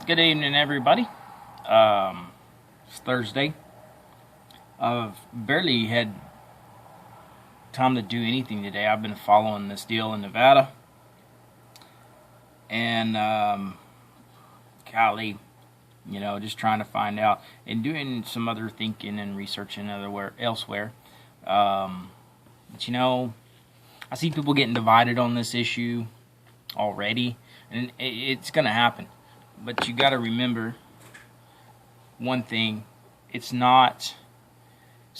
Good evening, everybody. It's Thursday. I've barely had time to do anything today. I've been following this deal in Nevada, and golly, just trying to find out and doing some other thinking and researching elsewhere. But I see people getting divided on this issue already, and it's going to happen. But you got to remember one thing: it's not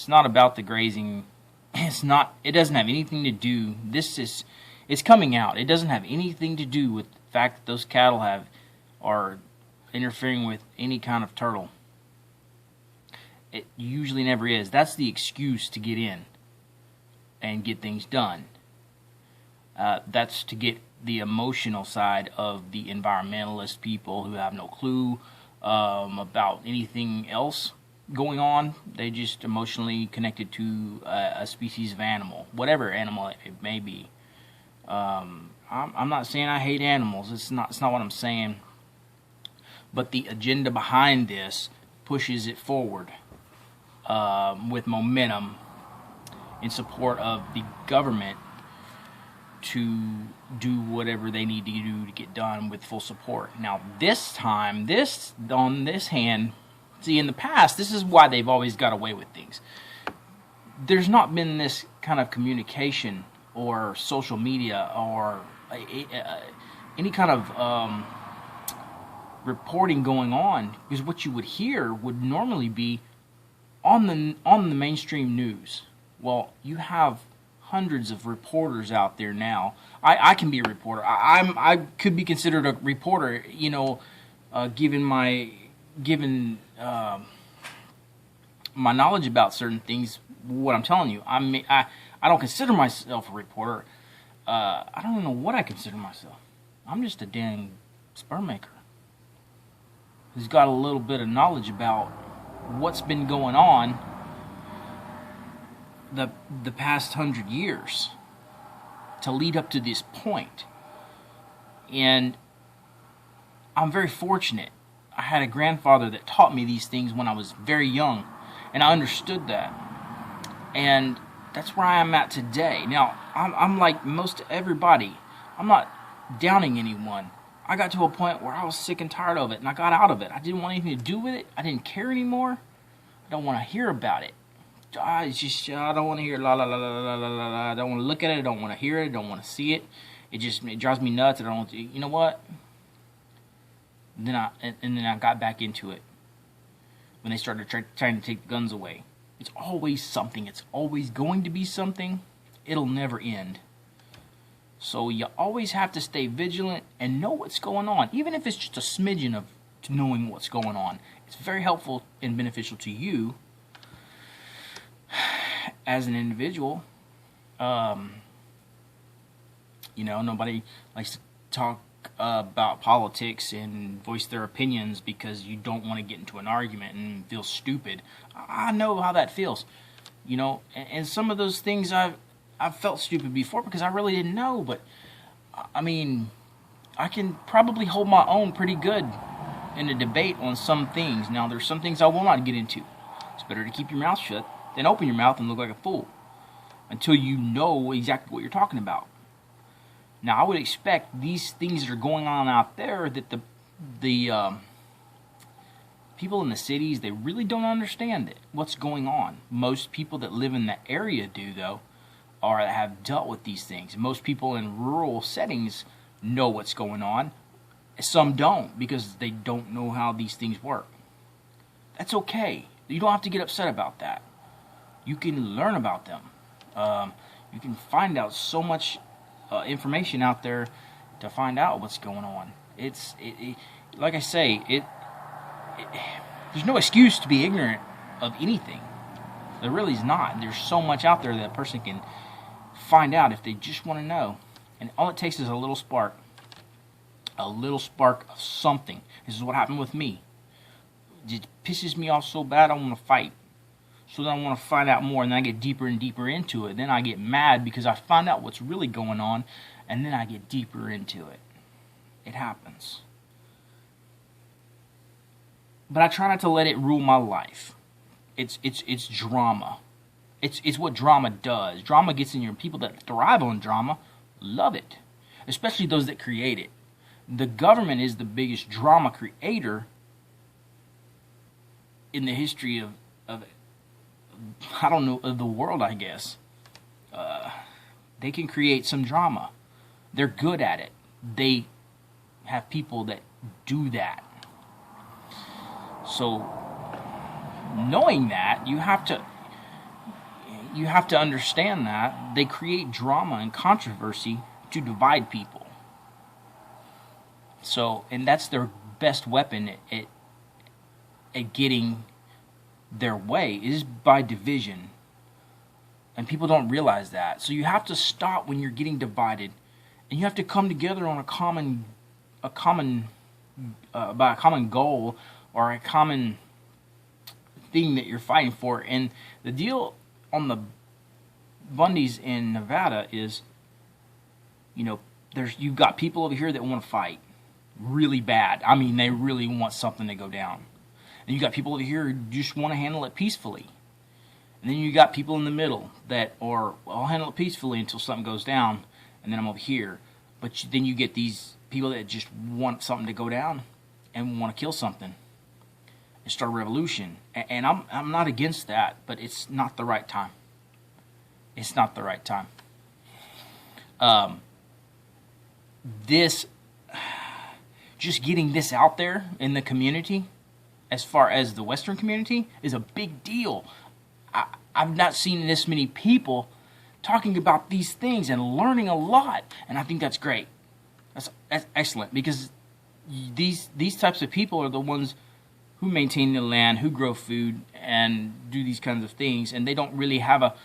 about the grazing. It doesn't have anything to do. It's coming out. It doesn't have anything to do with the fact that those cattle are interfering with any kind of turtle. It usually never is. That's the excuse to get in and get things done. That's to get the emotional side of the environmentalist people who have no clue about anything else going on. They just emotionally connected to a species of animal, whatever animal it may be. I'm not saying I hate animals. It's not what I'm saying. But the agenda behind this pushes it forward with momentum in support of the government to do whatever they need to do to get done with full support. Now, this time, on this hand, see, in the past, this is why they've always got away with things. There's not been this kind of communication or social media or any kind of reporting going on, because what you would hear would normally be on the mainstream news. Well, you have hundreds of reporters out there now. I can be a reporter. I could be considered a reporter, given my knowledge about certain things. What I'm telling you, I don't consider myself a reporter. I don't know what I consider myself. I'm just a dang sperm maker who's got a little bit of knowledge about what's been going on the past 100 years to lead up to this point. And I'm very fortunate. I had a grandfather that taught me these things when I was very young, and I understood that. And that's where I am at today. Now, I'm like most everybody. I'm not downing anyone. I got to a point where I was sick and tired of it, and I got out of it. I didn't want anything to do with it. I didn't care anymore. I don't want to hear about it. I don't want to hear la la la la la la la. I don't want to look at it. I don't want to hear it. I don't want to see it. It drives me nuts. I don't want to. You know what? Then I got back into it when they started trying to take the guns away. It's always something. It's always going to be something. It'll never end. So you always have to stay vigilant and know what's going on, even if it's just a smidgen of knowing what's going on. It's very helpful and beneficial to you as an individual. Nobody likes to talk about politics and voice their opinions because you don't want to get into an argument and feel stupid. I know how that feels, and some of those things I've felt stupid before because I really didn't know. But I mean, I can probably hold my own pretty good in a debate on some things. Now, there's some things I will not get into. It's better to keep your mouth shut than open your mouth and look like a fool until you know exactly what you're talking about. Now, I would expect these things that are going on out there that the people in the cities, they really don't understand what's going on. Most people that live in the area do, though, or have dealt with these things. Most people in rural settings know what's going on. Some don't because they don't know how these things work. That's okay. You don't have to get upset about that. You can learn about them. You can find out so much information out there to find out what's going on. Like I say, there's no excuse to be ignorant of anything. There really is not. There's so much out there that a person can find out if they just want to know. And all it takes is a little spark of something. This is what happened with me. It pisses me off so bad I want to fight. So then I want to find out more, and then I get deeper and deeper into it. Then I get mad because I find out what's really going on, and then I get deeper into it. It happens. but I try not to let it rule my life. It's drama. It's what drama does. Drama gets in your people that thrive on drama love it, especially those that create it. The government is the biggest drama creator in the history of I don't know, of the world, I guess. They can create some drama. They're good at it. They have people that do that. So, knowing that, you have to understand that they create drama and controversy to divide people. So, and that's their best weapon at getting their way, is by division. And people don't realize that. So you have to stop when you're getting divided, and you have to come together on by a common goal or a common thing that you're fighting for. And the deal on the Bundys in Nevada is, you've got people over here that want to fight really bad. I mean, they really want something to go down. And you got people over here who just want to handle it peacefully. And then you got people in the middle that are, I'll handle it peacefully until something goes down, and then I'm over here. But then you get these people that just want something to go down and want to kill something and start a revolution. And I'm not against that, but it's not the right time. It's not the right time. Just getting this out there in the community, as far as the Western community, is a big deal. I've not seen this many people talking about these things and learning a lot, and I think that's great. That's excellent, because these types of people are the ones who maintain the land, who grow food, and do these kinds of things, and they don't really have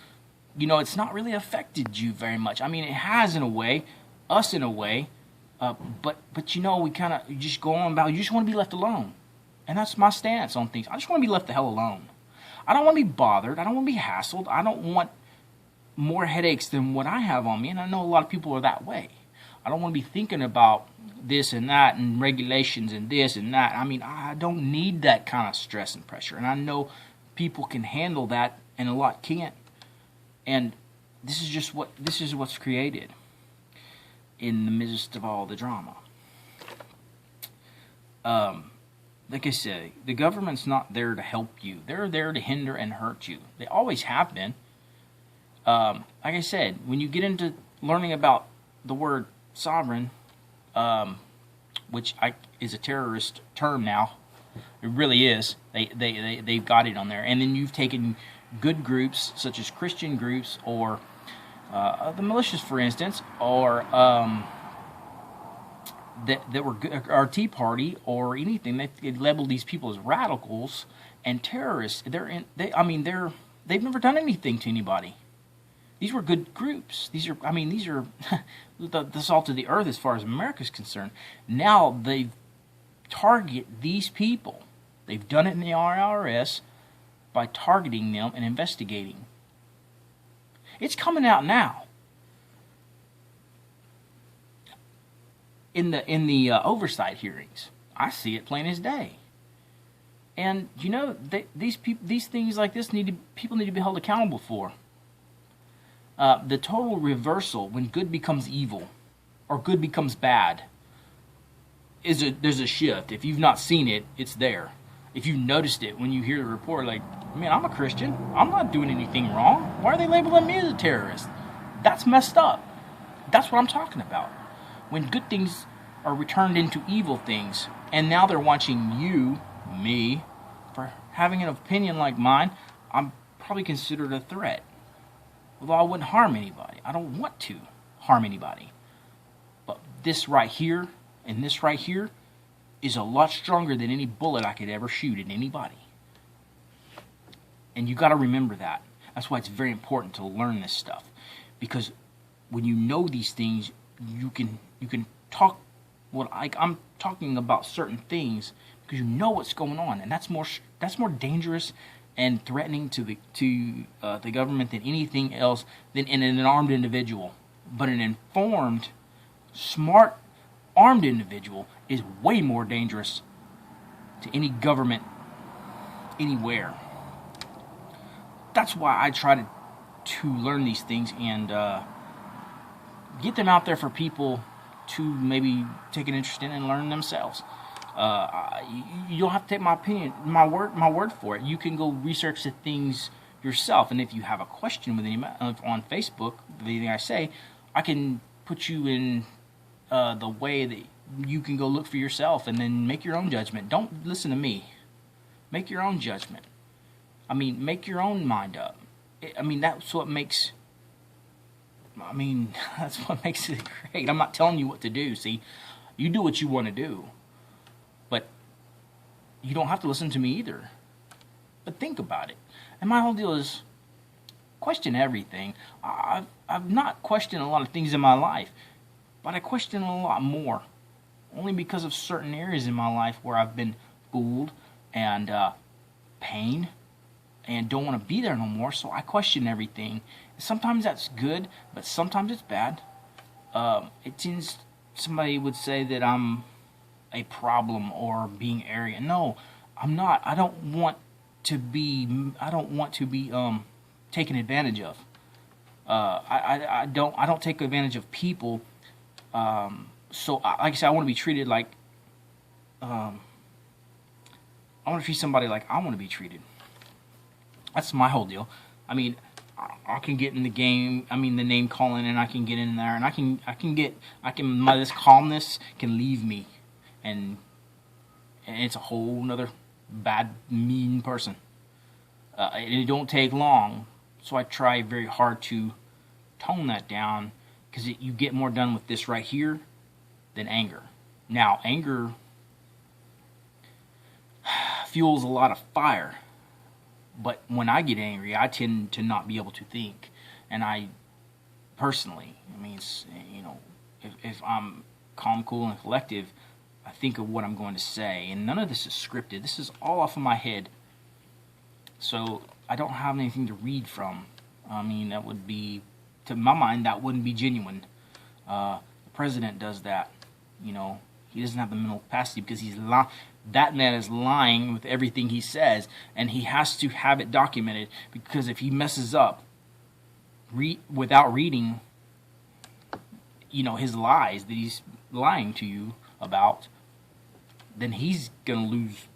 it's not really affected you very much. I mean, it has in a way, us in a way, but we kind of just go on about, you just want to be left alone. And that's my stance on things. I just want to be left the hell alone. I don't want to be bothered. I don't want to be hassled. I don't want more headaches than what I have on me, and I know a lot of people are that way. I don't want to be thinking about this and that and regulations and this and that. I mean, I don't need that kind of stress and pressure, and I know people can handle that, and a lot can't. And this is what's created in the midst of all the drama. Like I say, the government's not there to help you. They're there to hinder and hurt you. They always have been. Like I said, when you get into learning about the word sovereign, which is a terrorist term now, it really is. They've got it on there. And then you've taken good groups, such as Christian groups, or the militias, for instance, or that were our Tea Party or anything. They labeled these people as radicals and terrorists. They've never done anything to anybody. These were good groups. These are the salt of the earth as far as America's concerned. Now they target these people. They've done it in the IRS by targeting them and investigating. It's coming out now. In the oversight hearings, I see it plain as day. And these things like this people need to be held accountable for. The total reversal when good becomes evil, or good becomes bad, there's a shift. If you've not seen it, it's there. If you noticed it when you hear the report, like, man, I'm a Christian. I'm not doing anything wrong. Why are they labeling me as a terrorist? That's messed up. That's what I'm talking about. When good things are returned into evil things, and now they're watching me, for having an opinion like mine, I'm probably considered a threat. Although I wouldn't harm anybody. I don't want to harm anybody. But this right here, and this right here, is a lot stronger than any bullet I could ever shoot at anybody. And you got to remember that. That's why it's very important to learn this stuff. Because when you know these things, you can talk. I'm talking about certain things because you know what's going on, and that's more dangerous and threatening to the government than anything else, than in an armed individual. But an informed, smart, armed individual is way more dangerous to any government anywhere. That's why I try to learn these things and get them out there for people to maybe take an interest in and learn themselves. You don't have to take my opinion, my word for it. You can go research the things yourself, and if you have a question with any on Facebook, anything I say, I can put you in the way that you can go look for yourself and then make your own judgment. Don't listen to me. Make your own judgment. I mean, make your own mind up. That's what makes. That's what makes it great. I'm not telling you what to do. See, you do what you want to do, but you don't have to listen to me either. But think about it. And my whole deal is question everything. I've not questioned a lot of things in my life, but I question a lot more, only because of certain areas in my life where I've been fooled and pain and don't want to be there no more, so I question everything. Sometimes that's good, but sometimes it's bad. It seems somebody would say that I'm a problem or being arrogant. No, I'm not. I don't want to be taken advantage of. I don't take advantage of people. So like I said, I want to be treated like I want to treat somebody like I want to be treated. That's my whole deal. I mean, I can get in the game. The name calling, and I can get in there, and this calmness can leave me, and it's a whole nother bad, mean person. It don't take long, so I try very hard to tone that down, because you get more done with this right here than anger. Now, anger fuels a lot of fire. But when I get angry, I tend to not be able to think. And I, personally, if I'm calm, cool, and collective, I think of what I'm going to say. And none of this is scripted. This is all off of my head. So I don't have anything to read from. That would be, to my mind, that wouldn't be genuine. The president does that. He doesn't have the mental capacity because he's lying. That man is lying with everything he says, and he has to have it documented, because if he messes up without reading, his lies that he's lying to you about, then he's going to lose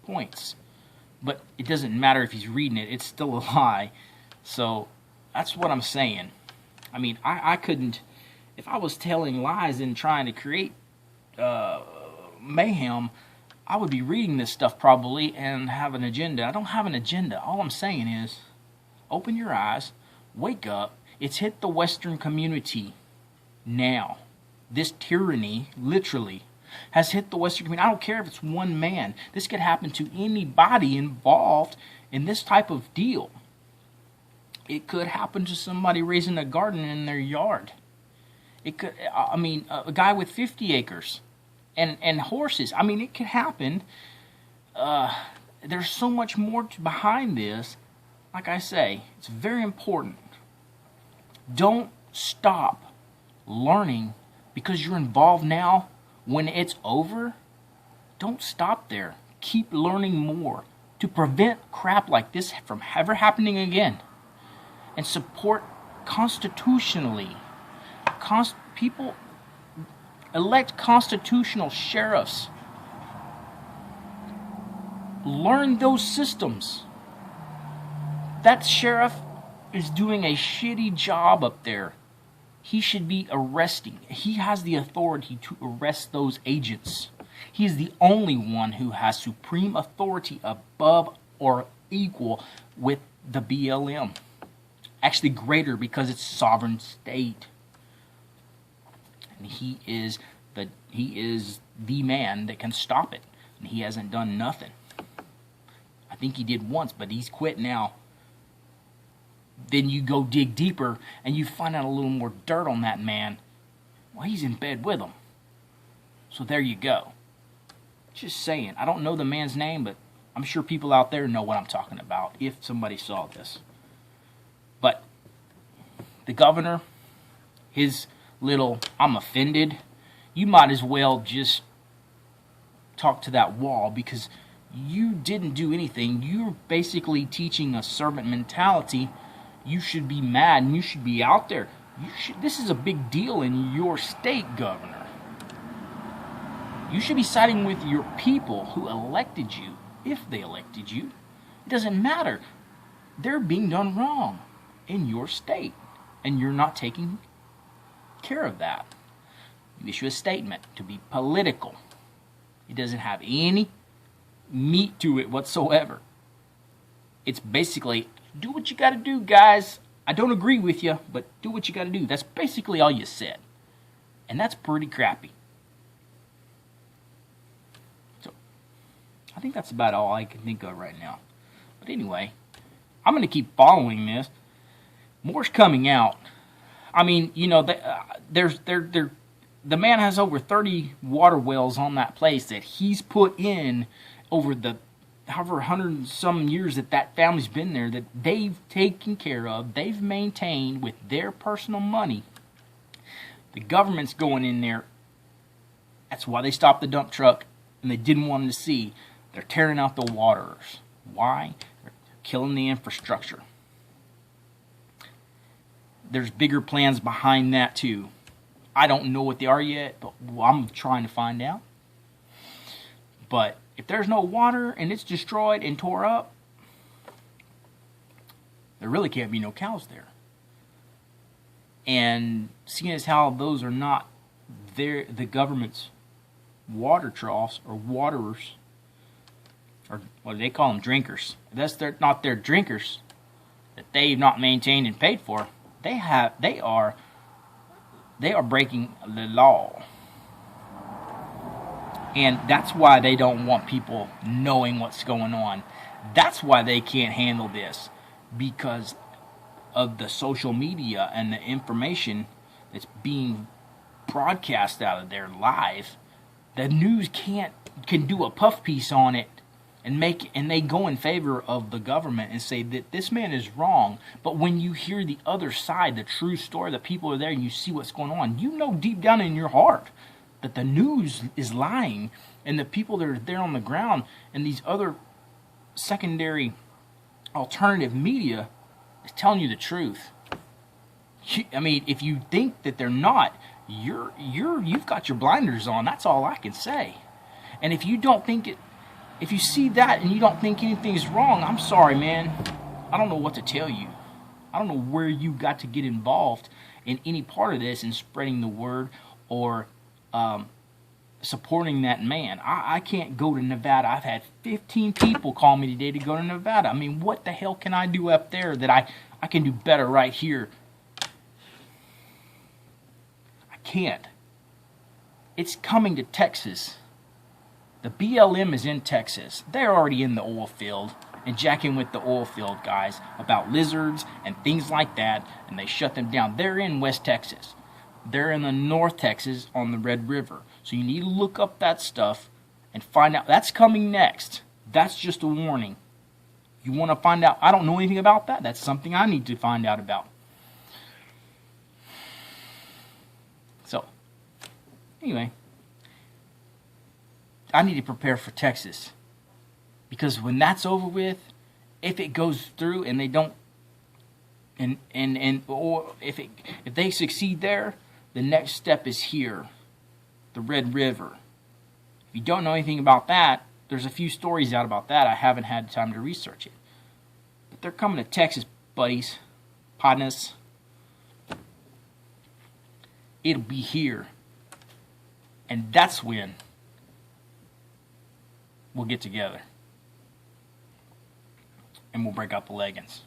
points. But it doesn't matter if he's reading it, it's still a lie. So that's what I'm saying. I couldn't, if I was telling lies and trying to create mayhem, I would be reading this stuff probably and have an agenda. I don't have an agenda. All I'm saying is, open your eyes, wake up. It's hit the Western community now. This tyranny, literally, has hit the Western community. I don't care if it's one man. This could happen to anybody involved in this type of deal. It could happen to somebody raising a garden in their yard. It could, a guy with 50 acres. And horses. It could happen. There's so much more behind this. Like I say, it's very important. Don't stop learning because you're involved now. When it's over, don't stop there. Keep learning more to prevent crap like this from ever happening again. And support constitutionally. People elect constitutional sheriffs. Learn those systems. That sheriff is doing a shitty job up there. He should be arresting. He has the authority to arrest those agents. He is the only one who has supreme authority above or equal with the BLM. Actually greater, because it's sovereign state. And he is the man that can stop it. And he hasn't done nothing. I think he did once, but he's quit now. Then you go dig deeper and you find out a little more dirt on that man. Well, he's in bed with him. So there you go. Just saying. I don't know the man's name, but I'm sure people out there know what I'm talking about if somebody saw this. But the governor, his little, I'm offended, you might as well just talk to that wall, because you didn't do anything. You're basically teaching a servant mentality. You should be mad and you should be out there. This is a big deal in your state, Governor. You should be siding with your people who elected you, if they elected you. It doesn't matter. They're being done wrong in your state, and you're not taking care of that. You issue a statement to be political. It doesn't have any meat to it whatsoever. It's basically, do what you got to do, guys. I don't agree with you, but do what you got to do. That's basically all you said. And that's pretty crappy. So, I think that's about all I can think of right now. But anyway, I'm going to keep following this. More's coming out. I mean, you know, the man has over 30 water wells on that place that he's put in over the however 100 and some years that family's been there, that they've taken care of, they've maintained with their personal money. The government's going in there. That's why they stopped the dump truck, and they didn't want them to see. They're tearing out the waters. Why? They're killing the infrastructure. There's bigger plans behind that too. I don't know what they are yet, but I'm trying to find out. But if there's no water and it's destroyed and tore up, there really can't be no cows there. And seeing as how those are not the government's water troughs or waterers, or what do they call them, drinkers. If that's not their drinkers that they've not maintained and paid for, they are breaking the law. And that's why they don't want people knowing what's going on. That's why they can't handle this, because of the social media and the information that's being broadcast out of there live. The news can do a puff piece on it and they go in favor of the government and say that this man is wrong. But when you hear the other side, the true story, the people are there and you see what's going on, you know deep down in your heart that the news is lying, and the people that are there on the ground and these other secondary alternative media is telling you the truth. I mean, if you think that they're not, you've got your blinders on. That's all I can say. And if you don't think it, if you see that and you don't think anything's wrong, I'm sorry, man. I don't know what to tell you. I don't know where you got to get involved in any part of this and spreading the word or supporting that man. I can't go to Nevada. I've had 15 people call me today to go to Nevada. I mean, what the hell can I do up there that I can do better right here? I can't. It's coming to Texas. The BLM is in Texas. They're already in the oil field and jacking with the oil field guys about lizards and things like that, and they shut them down. They're in West Texas. They're in the North Texas on the Red River. So you need to look up that stuff and find out. That's coming next. That's just a warning. You want to find out? I don't know anything about that. That's something I need to find out about. So, anyway, I need to prepare for Texas. Because when that's over with, if it goes through and they don't, or if they succeed there, the next step is here, the Red River. If you don't know anything about that, there's a few stories out about that. I haven't had time to research it. But they're coming to Texas, buddies, partners. It'll be here. And that's when we'll get together. And we'll break out the leggings.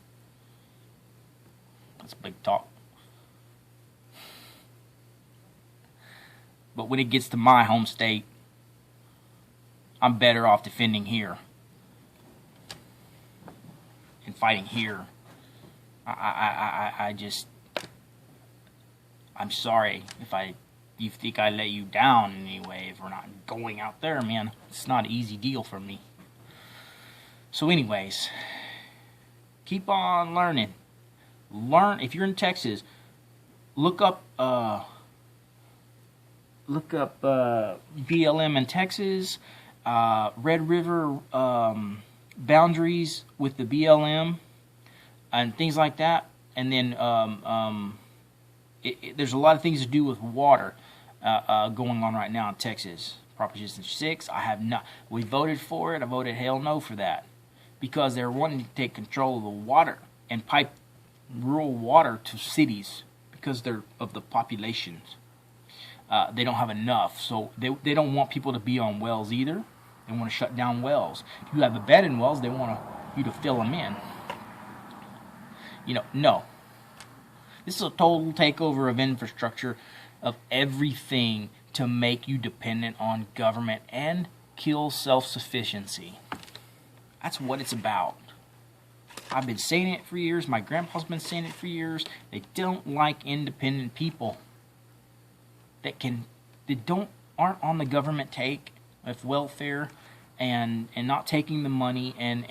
That's big talk. But when it gets to my home state, I'm better off defending here and fighting here. I'm sorry if you think I let you down in any way if we're not going out there, man. It's not an easy deal for me. So anyways, keep on learning. Learn, if you're in Texas, look up BLM in Texas, Red River boundaries with the BLM and things like that. And then there's a lot of things to do with water going on right now in Texas. Proposition 6, I have not. We voted for it. I voted hell no for that because they're wanting to take control of the water and pipe rural water to cities because they're of the populations. They don't have enough, so they don't want people to be on wells either. They want to shut down wells. If you have abandoned wells, they want you to fill them in. No. This is a total takeover of infrastructure, of everything to make you dependent on government and kill self-sufficiency. That's what it's about. I've been saying it for years. My grandpa's been saying it for years. They don't like independent people aren't on the government take of welfare and not taking the money and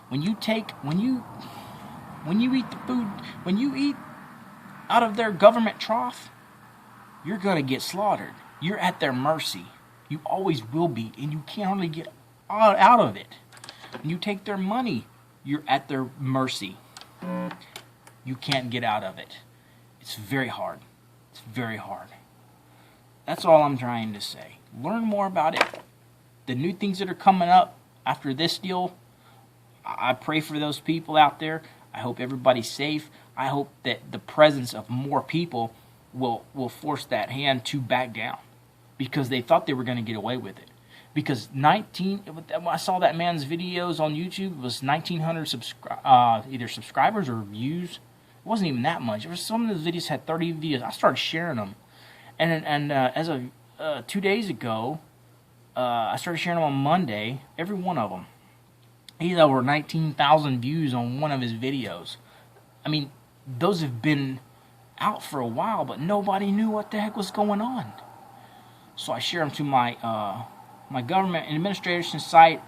when you eat the food, when you eat out of their government trough, you're going to get slaughtered. You're at their mercy. You always will be, and you can't hardly get out of it. When you take their money, you're at their mercy. You can't get out of it. It's very hard. It's very hard. That's all I'm trying to say. Learn more about it. The new things that are coming up after this deal, I pray for those people out there. I hope everybody's safe. I hope that the presence of more people will force that hand to back down because they thought they were going to get away with it. Because when I saw that man's videos on YouTube, it was 1,900 either subscribers or views. It wasn't even that much. Some of the videos had 30 views. I started sharing them. And as of 2 days ago, I started sharing them on Monday, every one of them. He had over 19,000 views on one of his videos. I mean, those have been out for a while, but nobody knew what the heck was going on. So I share them to my my government administration site,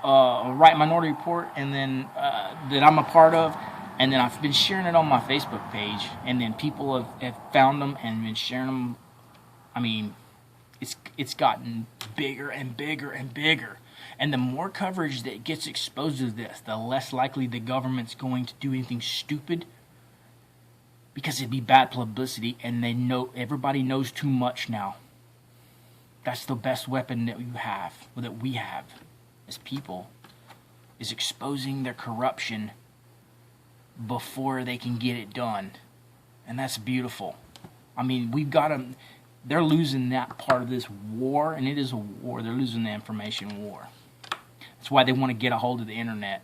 Right Minority Report, and then that I'm a part of, and then I've been sharing it on my Facebook page, and then people have found them and been sharing them. I mean, it's gotten bigger and bigger and bigger. And the more coverage that gets exposed to this, the less likely the government's going to do anything stupid, because it'd be bad publicity, and everybody knows too much now. That's the best weapon that we have as people, is exposing their corruption before they can get it done. And that's beautiful. I mean, we've got them. They're losing that part of this war, and it is a war. They're losing the information war. That's why they want to get a hold of the internet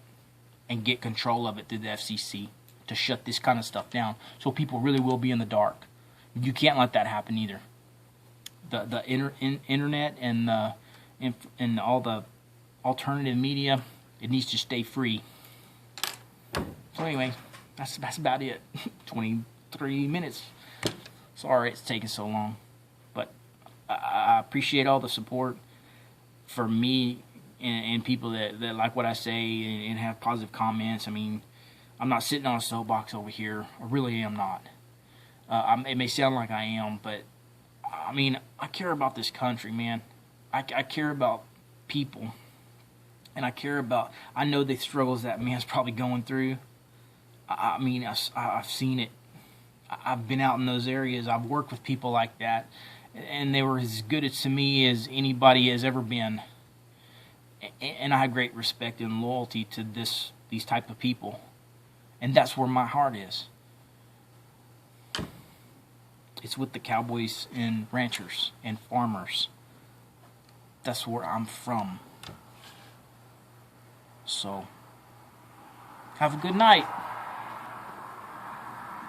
and get control of it through the FCC to shut this kind of stuff down, so people really will be in the dark. You can't let that happen either. The internet and all the alternative media, it needs to stay free. So anyway, that's about it. 23 minutes. Sorry it's taking so long, but I appreciate all the support for me and people that like what I say and have positive comments. I mean, I'm not sitting on a soapbox over here. I really am not. It may sound like I am, but I mean, I care about this country, man. I care about people. And I know the struggles that man's probably going through. I mean, I've seen it. I've been out in those areas. I've worked with people like that. And they were as good to me as anybody has ever been. And I have great respect and loyalty to these type of people. And that's where my heart is. It's with the cowboys and ranchers and farmers. That's where I'm from. So, have a good night.